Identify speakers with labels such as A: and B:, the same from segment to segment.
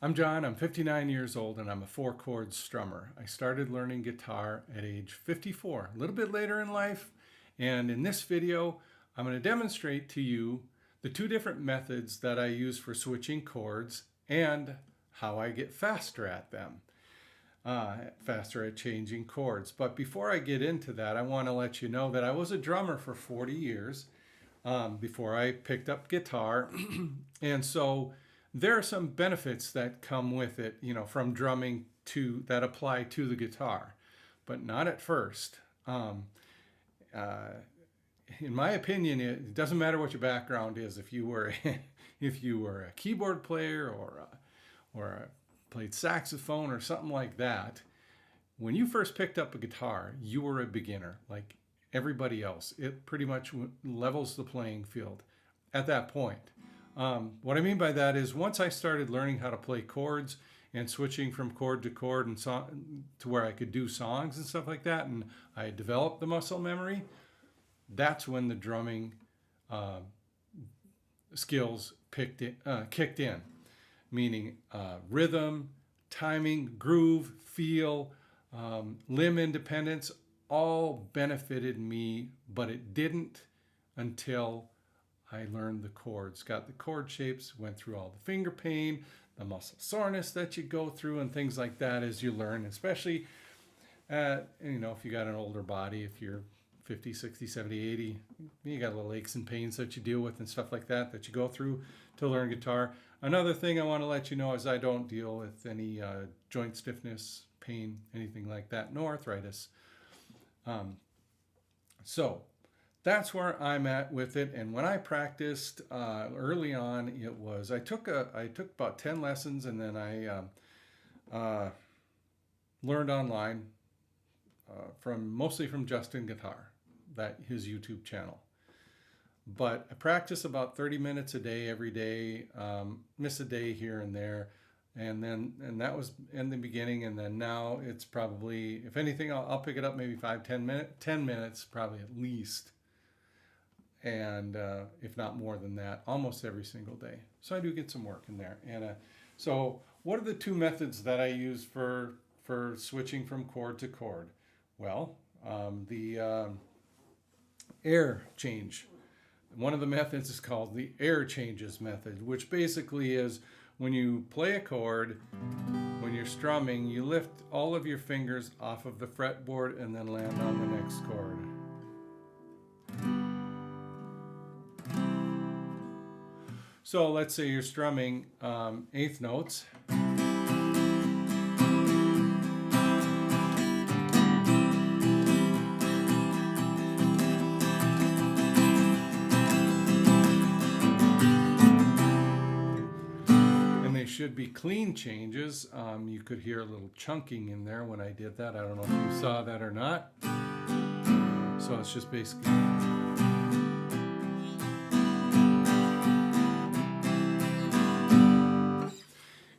A: I'm John, I'm 59 years old, and I'm a four-chord strummer. I started learning guitar at age 54, a little bit later in life, and in this video, I'm going to demonstrate to you the two different methods that I use for switching chords and how I get faster at them, faster at changing chords. But before I get into that, I want to let you know that I was a drummer for 40 years before I picked up guitar, and so there are some benefits that come with it, from drumming that apply to the guitar, but not at first. In my opinion, it doesn't matter what your background is. If you were a keyboard player or played saxophone or something like that, when you first picked up a guitar, you were a beginner, like everybody else. It pretty much levels the playing field at that point. What I mean by that is once I started learning how to play chords and switching from chord to chord and to where I could do songs and stuff like that, and I developed the muscle memory, that's when the drumming skills kicked in, meaning rhythm, timing, groove, feel, limb independence, all benefited me, but it didn't until I learned the chords, got the chord shapes, went through all the finger pain, the muscle soreness that you go through and things like that as you learn, especially, if you got an older body, if you're 50, 60, 70, 80, you got little aches and pains that you deal with and stuff like that you go through to learn guitar. Another thing I want to let you know is I don't deal with any joint stiffness, pain, anything like that, no arthritis. So that's where I'm at with it. And when I practiced early on, I took about 10 lessons, and then I learned online mostly from Justin Guitar, his YouTube channel. But I practice about 30 minutes a day every day, miss a day here and there. And that was in the beginning, and then now it's probably, if anything, I'll pick it up maybe 10 minutes probably at least. And if not more than that, almost every single day. So I do get some work in there. And so what are the two methods that I use for switching from chord to chord? Well, the air change. One of the methods is called the air changes method, which basically is when you play a chord, when you're strumming, you lift all of your fingers off of the fretboard and then land on the next chord. So let's say you're strumming eighth notes. And they should be clean changes. You could hear a little chunking in there when I did that. I don't know if you saw that or not. So it's just basically...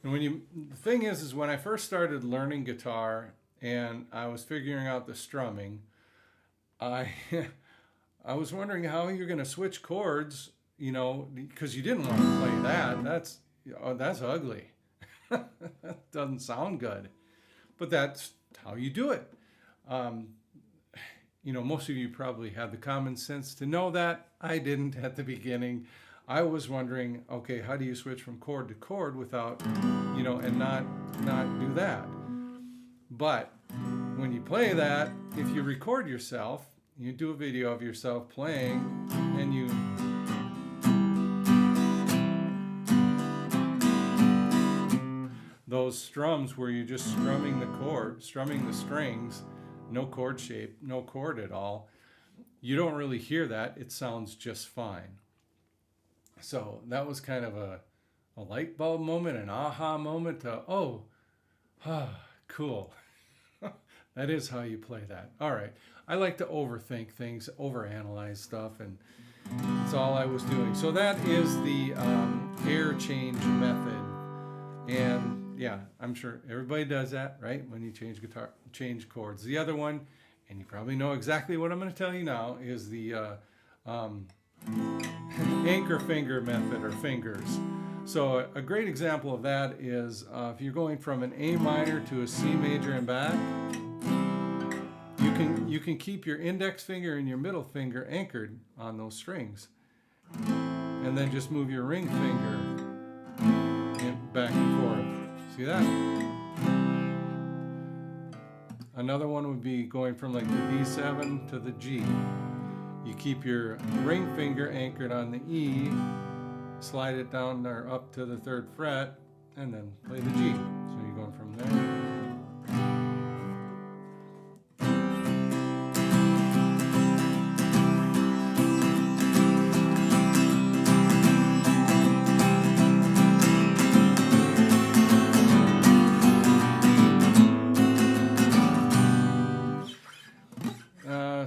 A: The thing is when I first started learning guitar and I was figuring out the strumming, I was wondering how you're going to switch chords, because you didn't want to play that. That's ugly. That doesn't sound good. But that's how you do it. Most of you probably had the common sense to know that. I didn't at the beginning. I was wondering, okay, how do you switch from chord to chord without, and not do that? But when you play that, if you record yourself, you do a video of yourself playing, and those strums where you're just strumming the strings, no chord shape, no chord at all, you don't really hear that. It sounds just fine. So that was kind of a light bulb moment, an aha moment. Cool. That is how you play that. All right. I like to overthink things, overanalyze stuff, and that's all I was doing. So that is the air change method. And yeah, I'm sure everybody does that, right? When you change chords. The other one, and you probably know exactly what I'm going to tell you now, is the anchor finger method, or fingers. So a great example of that is if you're going from an A minor to a C major and back, you can keep your index finger and your middle finger anchored on those strings, and then just move your ring finger back and forth. See that? Another one would be going from like the D7 to the G. You keep your ring finger anchored on the E, slide it down or up to the 3rd fret, and then play the G. So you're going from there.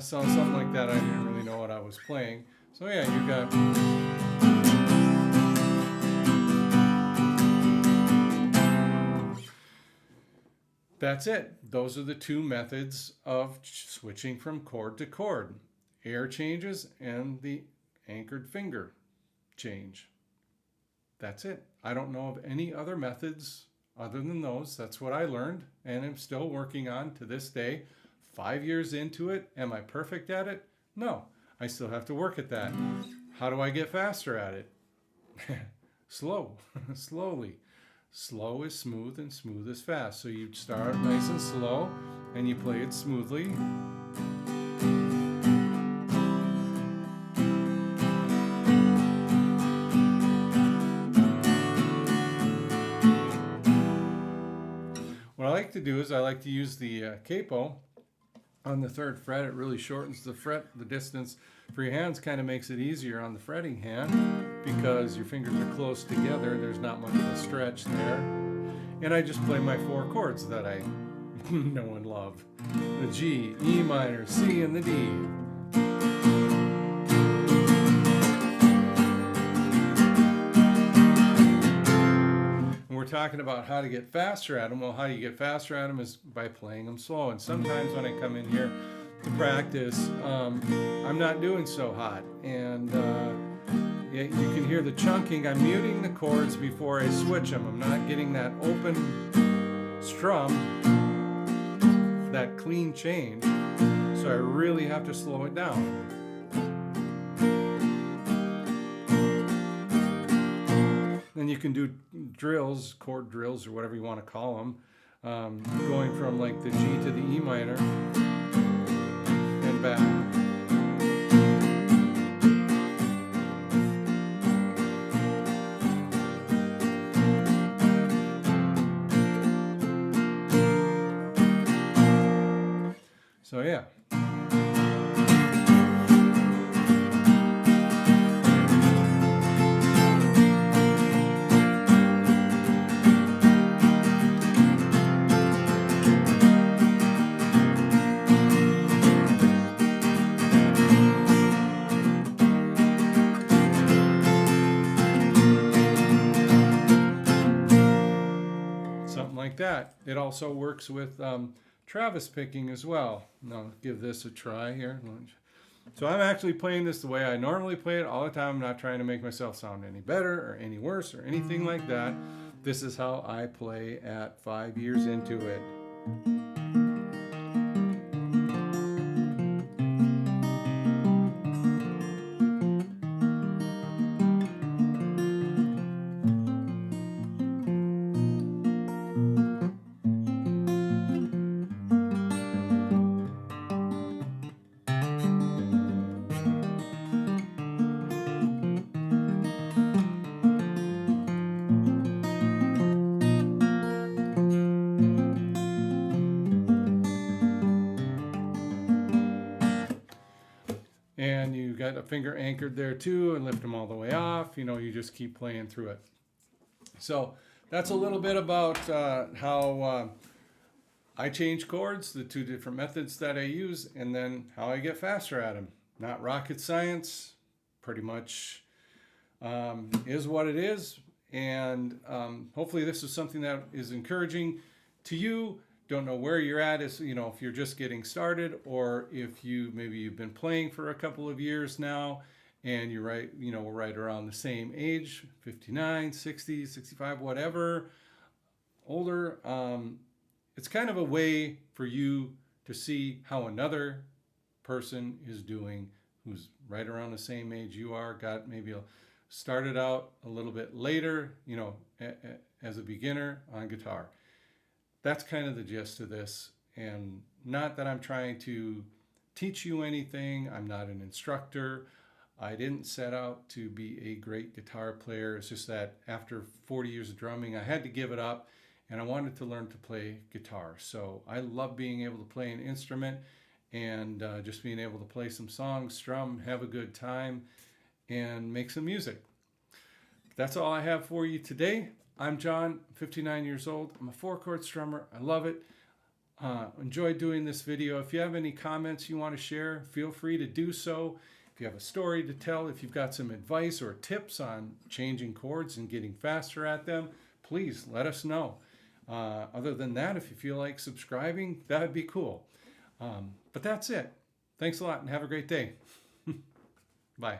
A: So something like that. I didn't really know what I was playing. So yeah, you got. That's it. Those are the two methods of switching from chord to chord. Air changes and the anchored finger change. That's it. I don't know of any other methods other than those. That's what I learned and I'm still working on to this day. 5 years into it, am I perfect at it? No, I still have to work at that. How do I get faster at it? Slowly. Slow is smooth and smooth is fast. So you start nice and slow and you play it smoothly. What I like to do is I like to use the capo on the 3rd fret. It really shortens the distance for your hands, kind of makes it easier on the fretting hand because your fingers are close together. There's not much of a stretch there. And I just play my 4 chords that I know and love. The G, E minor, C, and the D. We're talking about how to get faster at them. Well, how you get faster at them is by playing them slow. And sometimes when I come in here to practice, I'm not doing so hot. And you can hear the chunking. I'm muting the chords before I switch them. I'm not getting that open strum, that clean change. So I really have to slow it down. Then you can do drills, chord drills, or whatever you want to call them, going from like the G to the E minor and back. So yeah. Like that. It also works with Travis picking as well. Now give this a try here. So I'm actually playing this the way I normally play it all the time. I'm not trying to make myself sound any better or any worse or anything like that. This is how I play at 5 years into it. And you got a finger anchored there too, and lift them all the way off. You know, you just keep playing through it. So that's a little bit about how I change chords, the 2 different methods that I use, and then how I get faster at them. Not rocket science, pretty much is what it is. And hopefully this is something that is encouraging to you. Don't know where you're at, is, you know, if you're just getting started or if maybe you've been playing for a couple of years now and you're right, we're right around the same age, 59, 60, 65, whatever, older. It's kind of a way for you to see how another person is doing who's right around the same age you are, got maybe started out a little bit later, as a beginner on guitar. That's kind of the gist of this. And not that I'm trying to teach you anything, I'm not an instructor. I didn't set out to be a great guitar player. It's just that after 40 years of drumming, I had to give it up and I wanted to learn to play guitar. So I love being able to play an instrument and just being able to play some songs, strum, have a good time, and make some music. That's all I have for you today. I'm John, 59 years old. I'm a four-chord strummer. I love it. Enjoy doing this video. If you have any comments you want to share, feel free to do so. If you have a story to tell, if you've got some advice or tips on changing chords and getting faster at them, please let us know. Other than that, if you feel like subscribing, that would be cool. But that's it. Thanks a lot and have a great day. Bye.